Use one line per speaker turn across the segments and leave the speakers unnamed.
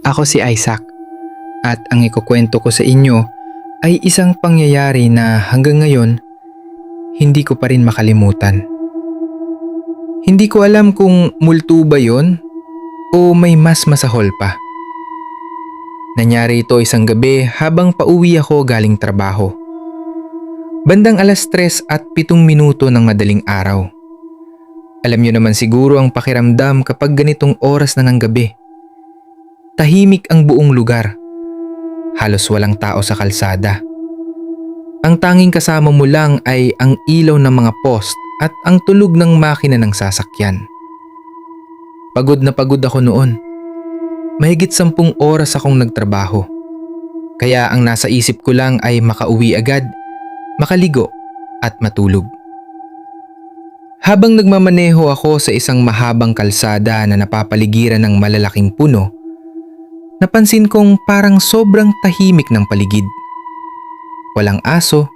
Ako si Isaac at ang ikukwento ko sa inyo ay isang pangyayari na hanggang ngayon hindi ko pa rin makalimutan. Hindi ko alam kung multo ba yon o may mas masahol pa. Nangyari ito isang gabi habang pauwi ako galing trabaho. Bandang 3:07 ng madaling araw. Alam niyo naman siguro ang pakiramdam kapag ganitong oras na ng gabi. Tahimik ang buong lugar. Halos walang tao sa kalsada. Ang tanging kasama mo lang ay ang ilaw ng mga post at ang tunog ng makina ng sasakyan. Pagod na pagod ako noon. Mahigit 10 oras akong nagtrabaho. Kaya ang nasa isip ko lang ay makauwi agad, makaligo at matulog. Habang nagmamaneho ako sa isang mahabang kalsada na napapaligiran ng malalaking puno, napansin kong parang sobrang tahimik ng paligid. Walang aso,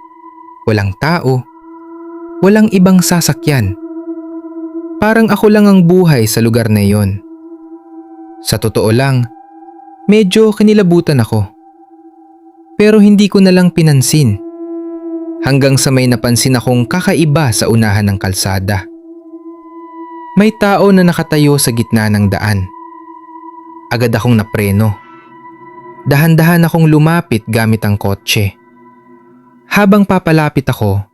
walang tao, walang ibang sasakyan. Parang ako lang ang buhay sa lugar na iyon. Sa totoo lang, medyo kinilabutan ako. Pero hindi ko na lang pinansin. Hanggang sa may napansin akong kakaiba sa unahan ng kalsada. May tao na nakatayo sa gitna ng daan. Agad akong napreno. Dahan-dahan akong lumapit gamit ang kotse. Habang papalapit ako,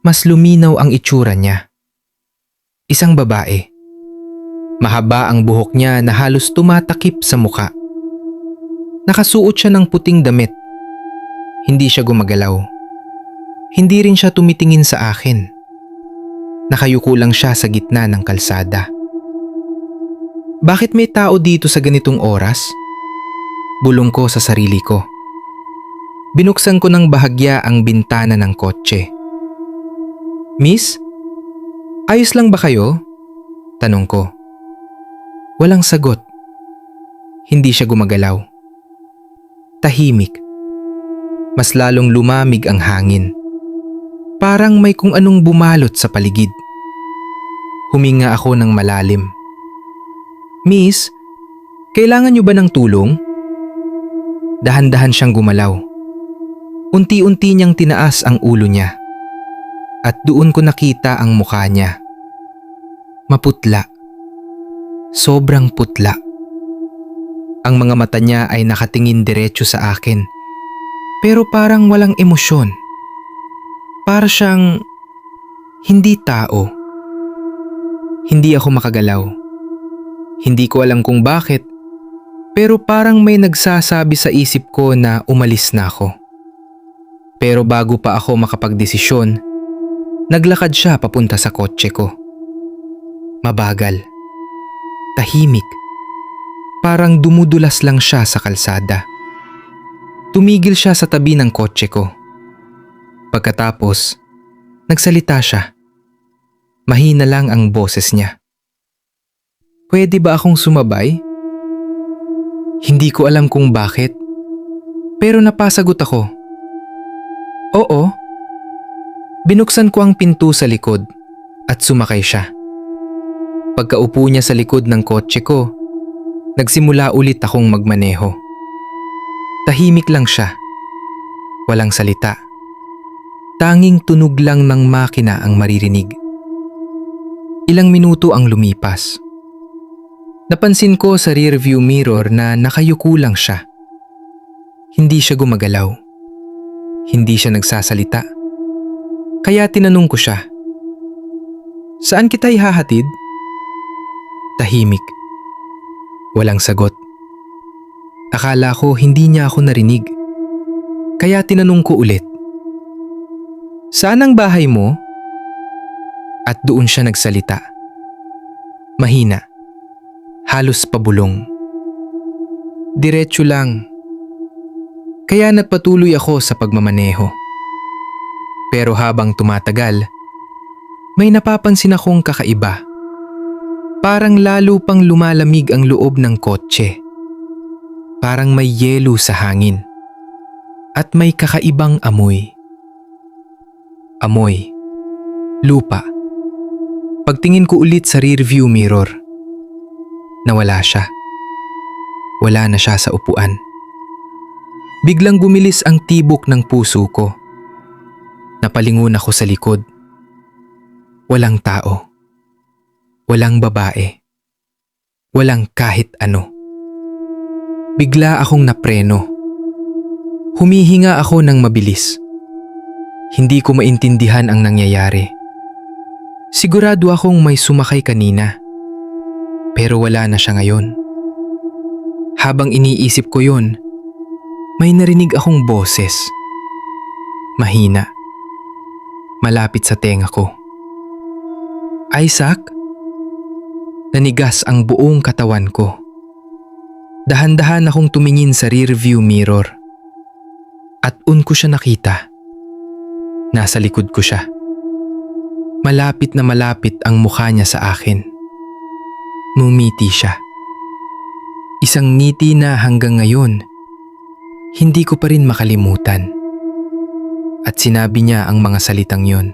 mas luminaw ang itsura niya. Isang babae. Mahaba ang buhok niya na halos tumatakip sa muka. Nakasuot siya ng puting damit. Hindi siya gumagalaw. Hindi rin siya tumitingin sa akin. Nakayuko lang siya sa gitna ng kalsada. Bakit may tao dito sa ganitong oras? Bulong ko sa sarili ko. Binuksan ko ng bahagya ang bintana ng kotse. Miss? Ayos lang ba kayo? Tanong ko. Walang sagot. Hindi siya gumagalaw. Tahimik. Mas lalong lumamig ang hangin. Parang may kung anong bumalot sa paligid. Huminga ako ng malalim. Miss, kailangan niyo ba ng tulong? Dahan-dahan siyang gumalaw. Unti-unti niyang tinaas ang ulo niya. At doon ko nakita ang mukha niya. Maputla. Sobrang putla. Ang mga mata niya ay nakatingin diretso sa akin. Pero parang walang emosyon. Para siyang hindi tao. Hindi ako makagalaw. Hindi ko alam kung bakit, pero parang may nagsasabi sa isip ko na umalis na ako. Pero bago pa ako makapagdesisyon, naglakad siya papunta sa kotse ko. Mabagal. Tahimik. Parang dumudulas lang siya sa kalsada. Tumigil siya sa tabi ng kotse ko. Pagkatapos, nagsalita siya. Mahina lang ang boses niya. Pwede ba akong sumabay? Hindi ko alam kung bakit, pero napasagot ako. Oo. Binuksan ko ang pinto sa likod at sumakay siya. Pagkaupo niya sa likod ng kotse ko, nagsimula ulit akong magmaneho. Tahimik lang siya. Walang salita. Tanging tunog lang ng makina ang maririnig. Ilang minuto ang lumipas. Napansin ko sa rearview mirror na nakayuko lang siya. Hindi siya gumagalaw. Hindi siya nagsasalita. Kaya tinanong ko siya, "Saan kita ihahatid?" Tahimik. Walang sagot. Akala ko hindi niya ako narinig. Kaya tinanong ko ulit, "Saan ang bahay mo?" At doon siya nagsalita. Mahina. Halos pabulong. Diretso lang. Kaya nagpatuloy ako sa pagmamaneho. Pero habang tumatagal, may napapansin akong kakaiba. Parang lalo pang lumalamig ang loob ng kotse. Parang may yelo sa hangin. At may kakaibang amoy. Amoy. Lupa. Pagtingin ko ulit sa rearview mirror, nawala siya. Wala na siya sa upuan. Biglang bumilis ang tibok ng puso ko. Napalingon ako sa likod. Walang tao. Walang babae. Walang kahit ano. Bigla akong napreno. Humihinga ako ng mabilis. Hindi ko maintindihan ang nangyayari. Sigurado akong may sumakay kanina. Pero wala na siya ngayon. Habang iniisip ko yun, may narinig akong boses. Mahina. Malapit sa tenga ko. Isaac? Nanigas ang buong katawan ko. Dahan-dahan akong tumingin sa rearview mirror. At ko siya nakita. Nasa likod ko siya. Malapit na malapit ang mukha niya sa akin. Ngumiti siya. Isang ngiti na hanggang ngayon, hindi ko pa rin makalimutan. At sinabi niya ang mga salitang yon.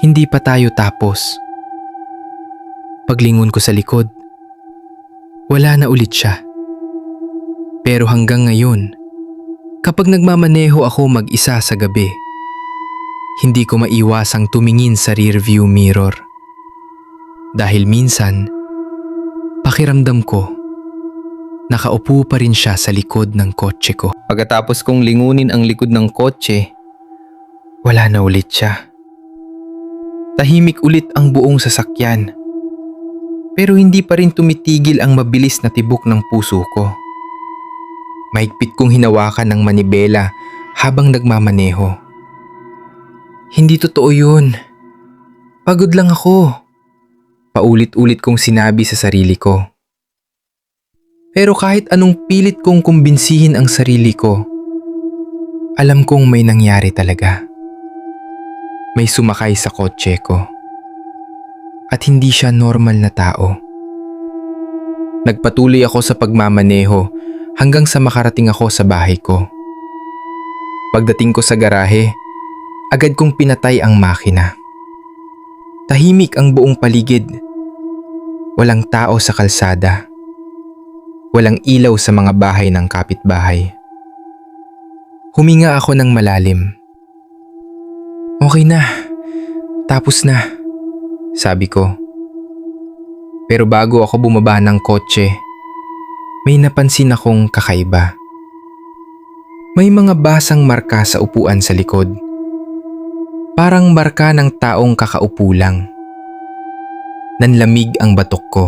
Hindi pa tayo tapos. Paglingon ko sa likod, wala na ulit siya. Pero hanggang ngayon, kapag nagmamaneho ako mag-isa sa gabi, hindi ko maiwasang tumingin sa rearview mirror. Dahil minsan, pakiramdam ko, nakaupo pa rin siya sa likod ng kotse ko. Pagkatapos kong lingunin ang likod ng kotse, wala na ulit siya. Tahimik ulit ang buong sasakyan. Pero hindi pa rin tumitigil ang mabilis na tibok ng puso ko. Mahigpit kong hinawakan ng manibela habang nagmamaneho. Hindi totoo yun. Pagod lang ako. Paulit-ulit kong sinabi sa sarili ko. Pero kahit anong pilit kong kumbinsihin ang sarili ko, alam kong may nangyari talaga. May sumakay sa kotse ko. At hindi siya normal na tao. Nagpatuloy ako sa pagmamaneho hanggang sa makarating ako sa bahay ko. Pagdating ko sa garahe, agad kong pinatay ang makina. Tahimik ang buong paligid. Walang tao sa kalsada. Walang ilaw sa mga bahay ng kapitbahay. Huminga ako ng malalim. Okay na. Tapos na, sabi ko. Pero bago ako bumaba ng kotse, may napansin akong kakaiba. May mga basang marka sa upuan sa likod. Parang marka ng taong kakaupo lang. Nanlamig ang batok ko.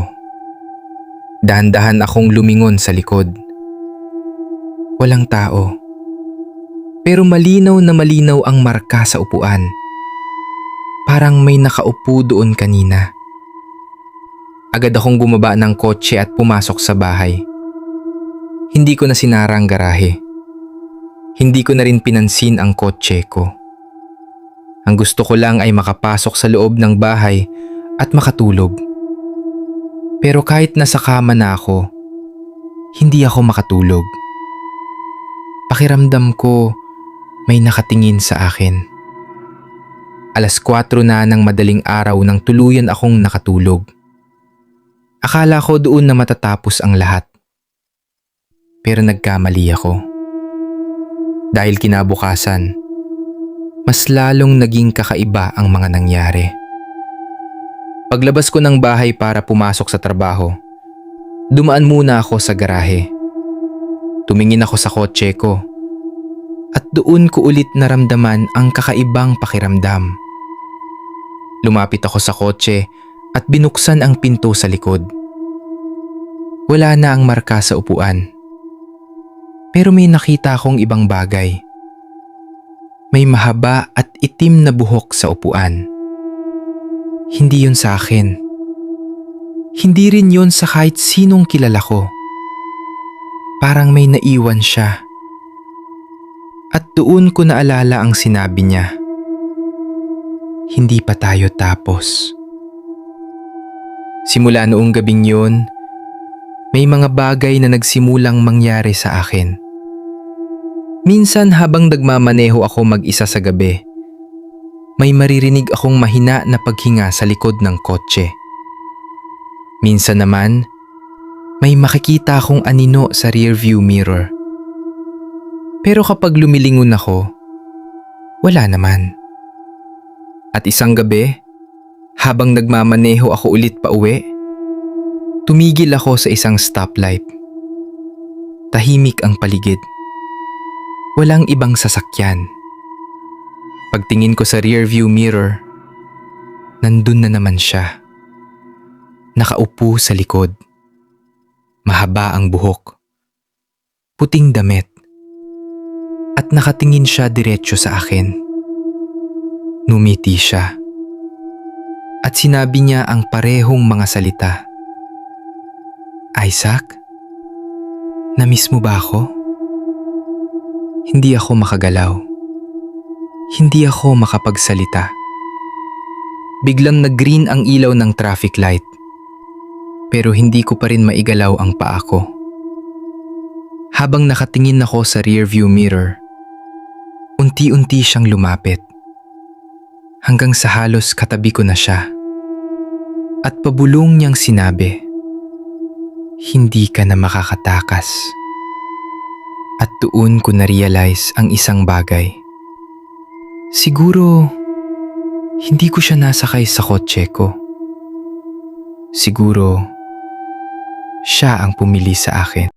Dahan-dahan akong lumingon sa likod. Walang tao. Pero malinaw na malinaw ang marka sa upuan. Parang may nakaupo doon kanina. Agad akong bumaba ng kotse at pumasok sa bahay. Hindi ko na sinara ang garahe. Hindi ko na rin pinansin ang kotse ko. Ang gusto ko lang ay makapasok sa loob ng bahay at makatulog. Pero kahit nasa kama na ako, hindi ako makatulog. Pakiramdam ko may nakatingin sa akin. 4:00 na ng madaling araw nang tuluyan akong nakatulog. Akala ko doon na matatapos ang lahat. Pero nagkamali ako. Dahil kinabukasan, mas lalong naging kakaiba ang mga nangyari. Paglabas ko ng bahay para pumasok sa trabaho, dumaan muna ako sa garahe. Tumingin ako sa kotse ko at doon ko ulit naramdaman ang kakaibang pakiramdam. Lumapit ako sa kotse at binuksan ang pinto sa likod. Wala na ang marka sa upuan. Pero may nakita akong ibang bagay. May mahaba at itim na buhok sa upuan. Hindi yun sa akin. Hindi rin yun sa kahit sinong kilala ko. Parang may naiwan siya. At doon ko naalala ang sinabi niya. Hindi pa tayo tapos. Simula noong gabing yun, may mga bagay na nagsimulang mangyari sa akin. Minsan habang nagmamaneho ako mag-isa sa gabi, may maririnig akong mahina na paghinga sa likod ng kotse. Minsan naman, May makikita akong anino sa rearview mirror. Pero kapag lumilingon ako, wala naman. At isang gabi, habang nagmamaneho ako ulit pa uwi, tumigil ako sa isang stoplight. Tahimik ang paligid. Walang ibang sasakyan. Pagtingin ko sa rearview mirror, nandun na naman siya. Nakaupo sa likod. Mahaba ang buhok. Puting damit. At nakatingin siya diretso sa akin. Numiti siya. At sinabi niya ang parehong mga salita. Isaac, namiss mo ba ako? Hindi ako makagalaw. Hindi ako makapagsalita. Biglang nag-green ang ilaw ng traffic light. Pero hindi ko pa rin maigalaw ang paa ko. Habang nakatingin ako sa rearview mirror, unti-unti siyang lumapit. Hanggang sa halos katabi ko na siya. At pabulong niyang sinabi, hindi ka na makakatakas. At doon ko na-realize ang isang bagay. Siguro, hindi ko siya nasakay sa kotse ko. Siguro, siya ang pumili sa akin.